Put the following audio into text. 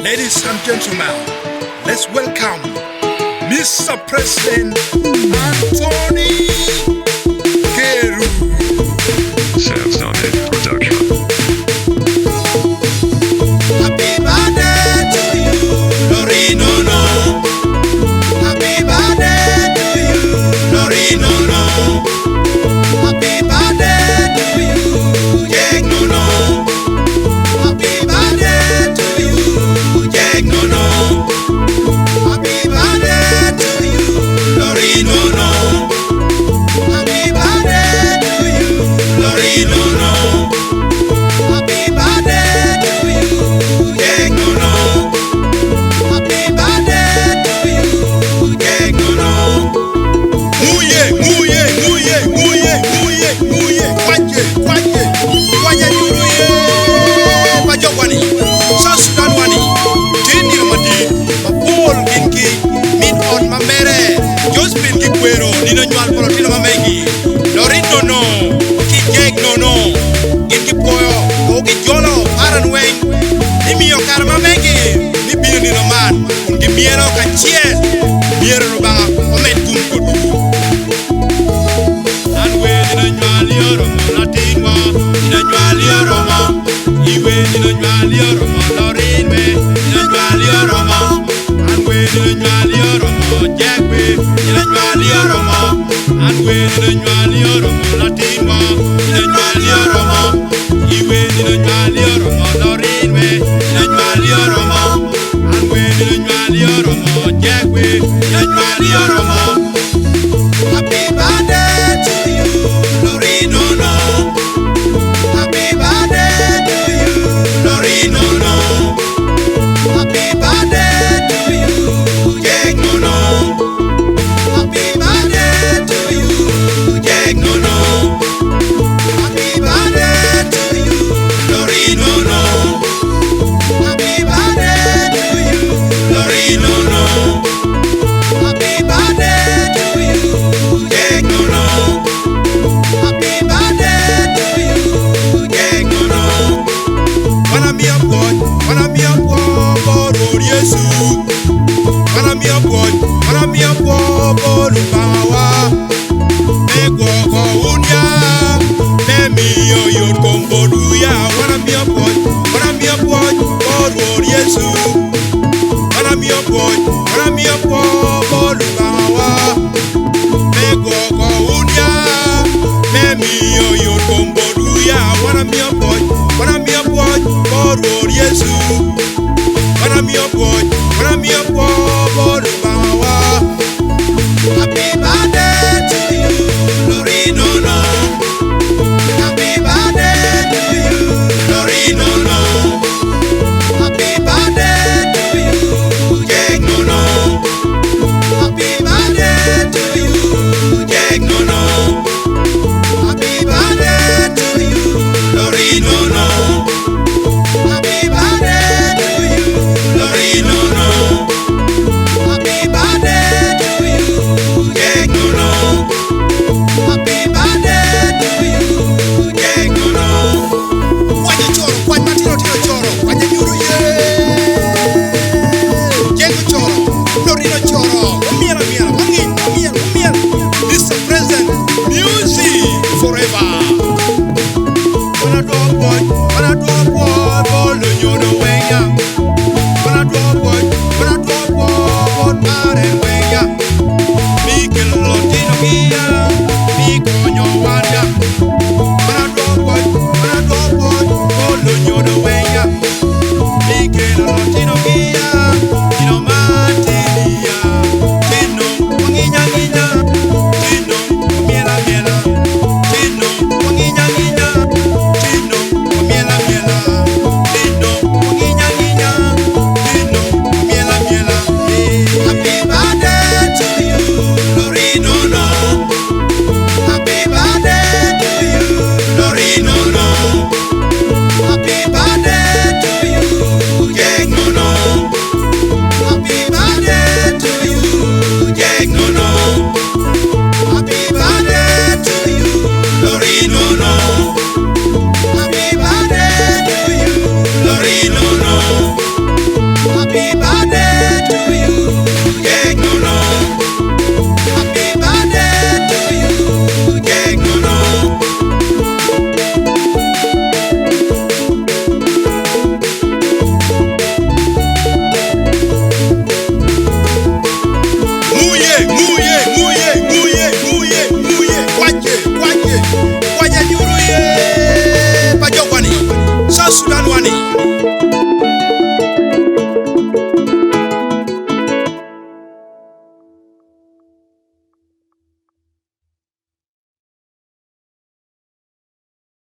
Ladies and gentlemen, let's welcome Mr. President Anthony Geru. Sounds on it production. Happy birthday to you, Lorraine, Nono. Happy birthday to you, Lorraine, Nono. Happy birthday to you, Nono. Happy birthday to you, Nono. Happy birthday to you, Lorraine, Nono. Happy birthday to you, Lorraine, Nono. Happy birthday to you, Nono. Happy birthday to you, Nono. Muye, muye, muye, muye, muye, muye. Kwaje, kwaje, kwaje yuruye. Kwaje wani, South wani. Tini mati, mapol kinki, min on mamere. Just pinki Kwero, Nino Nywal polotino mamegi. Lorraine Nono, ki Nono. Kinki poyo, oki jolo, paran weng. Nimi yo karma mamegi, ni bino Nino man. Unki miero ka chies, miero no banga, omen kumkodu. Anwe Nino Nywal yoromo, latingwa, Nino Nywal yoromo. Iwe Nino Nywal yoromo, Lorraine me, Nino Nywal yoromo. Anwe Nino Nywal yoromo, Jekwe, Nino Nywal yoromo. Anwe Nino Nywal yoromo, latingwa, Nino Nywal yoromo. Iwe Nino Nywal yoromo, Lorraine me, Nino Nywal yoromo. Anwe Nino Nywal yoromo, Jekwe, Nino Nywal yoromo. Happy birthday to you, Lorraine, Nono. Happy birthday to you, Lorraine, Nono. Happy birthday to you, Nono. Happy birthday to you, Nono. Happy birthday to you, Lorraine, Nono. Happy birthday to you, Lorraine, Nono. Happy birthday to you, Nono. Happy birthday to you, Nono. Wanna be a boy, Lord Yesu. Wanna be a boy, Lubawa. Ego ko unya, me yo kombo duya. Wanna be a boy, Lord Yesu. Wanna be a boy, Lubawa. Ego ko unya, me yo kombo duya. Wanna be a boy, Lord Yesu.